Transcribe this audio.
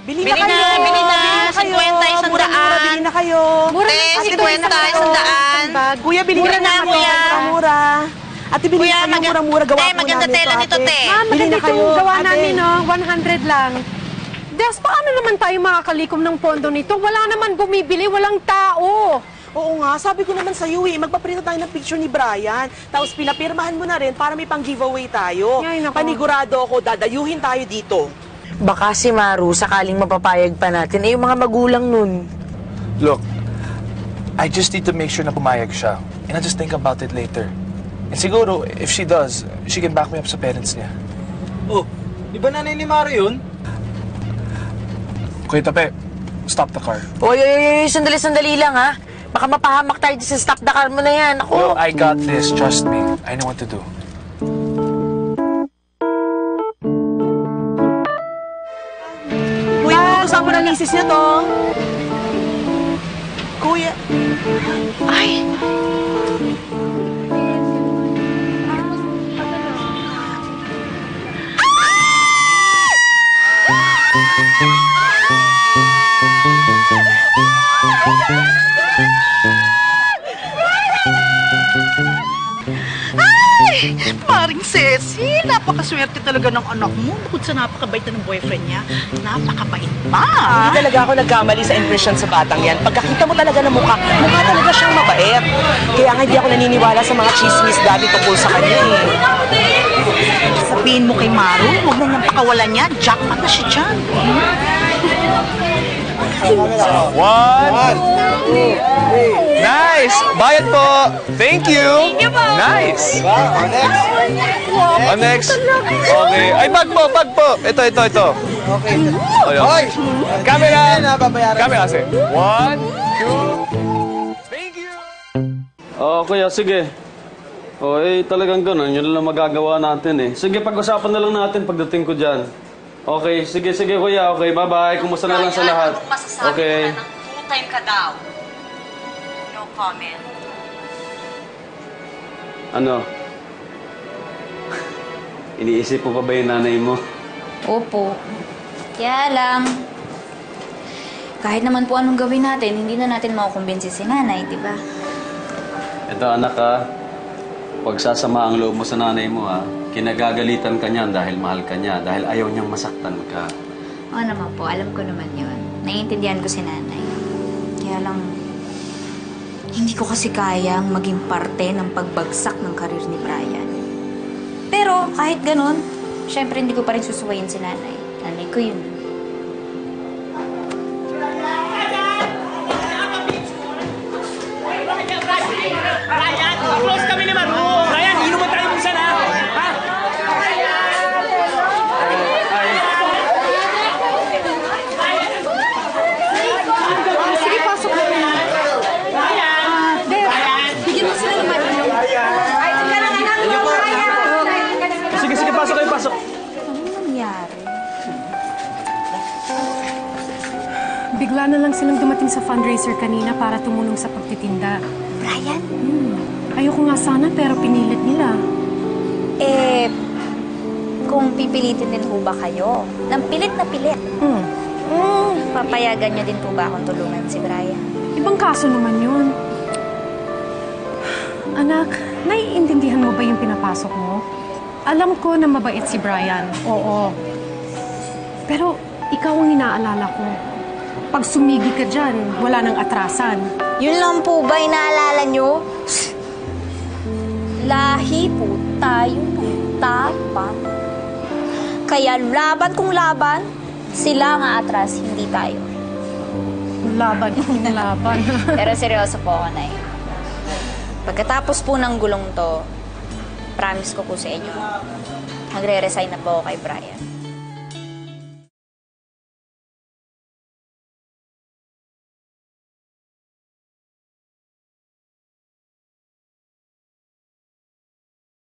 Bili na kayo. Bili na. 50, 100. Bili na kayo. Mura na 50, 100. Kuya, bili mura na, kuya. Mura. Ate, bili na kayo mura-mura. Gawa po maganda namin tela nito, te. Bili na kayo. Gawa namin, no? 100 lang. Des, paano naman tayo makakalikom ng pondo nito? Wala naman bumibili, walang tao. Oo nga, sabi ko naman sa'yo magpaprint tayo ng picture ni Brian. Tapos pinapirmahan mo na rin para may pang-giveaway tayo. Panigurado ako, dadayuhin tayo dito. Baka si Maru, sakaling mapapayag pa natin, yung mga magulang nun. Look, I just need to make sure na pumayag siya. And I'll just think about it later. And siguro, if she does, she can back me up sa parents niya. Oh, di ba nanay ni Maru yun? Kuya Tape, stop the car. Oy, sandali lang, ha? Baka mapahamak tayo sa stop the car mo na yan. Ako. Well, I got this. Trust me. I know what to do. Kuya, kasama ng misis niya to. Kuya. Ay! Ay! Maring Ceci, napakaswerte talaga ng anak mo. Bukod sa napakabait na ng boyfriend niya, napakabait pa. Hindi talaga ako nagkamali sa impression sa batang yan. Pagkakita mo talaga ng mukha talaga siyang mabait. Kaya nga hindi ako naniniwala sa mga chismis dati tungkol sa kanya Sabihin mo kay Maru, huwag na niyang pakawalan niya. Jackpot na siya dyan. One. Nice! Bayad po! Thank you! Nice! Next. Okay. Ay, bag po! Ito. Okay. Hoy! Camera! Camera kasi. 1, 2... Thank you! Kuya, sige. Talagang ganun. Yun lang magagawa natin eh. Sige, pag-usapan na lang natin pagdating ko dyan. Okay, sige, kuya. Okay, bye-bye. Kumusta na lang sa lahat? Anong masasabi Okay. ka ng two-time ka daw? No comment. Ano? Iniisip mo pa ba yung nanay mo? Opo. Kaya lang, kahit naman po anong gawin natin, hindi na natin makukumbinsi si nanay, di ba? Ito, anak ha. Pagsasama ang loob mo sa nanay mo ha. Kinagagalitan ka niyan dahil mahal ka niya, dahil ayaw niyang masaktan ka. Oo naman po, alam ko naman yun. Naiintindihan ko si nanay. Kaya lang, hindi ko kasi kayang maging parte ng pagbagsak ng karir ni Brian. Pero kahit ganun, syempre hindi ko pa rin susuwayin si nanay. Nanay ko yun. Brian, close kami ni Maru! Brian, inuman tayo minsan ha! Ha? Sige, pasok mo na. Bigyan mo sila naman. Sige, pasok kayo, pasok. Ano nangyari? Bigla na lang silang dumating sa fundraiser kanina para tumulong sa pagtitinda. Brian? Ayoko nga sana pero pinilit nila. Kung pipilitin din po ba kayo? Nang pilit na pilit. Papayagan niyo din po ba akong tulungan si Brian? Ibang kaso naman yun. Anak, naiintindihan mo ba yung pinapasok mo? Alam ko na mabait si Brian. Oo. Pero ikaw ang inaalala ko. Pag sumigi ka dyan, wala nang atrasan. Yun lang po ba inaalala niyo? Lahi po tayo ng tapang. Kaya laban kung laban, sila ang aatras, hindi tayo. Laban. Pero seryoso po ako, Nay. Pagkatapos po ng gulong to, promise ko po sa inyo, magre-resign na po ako kay Brian.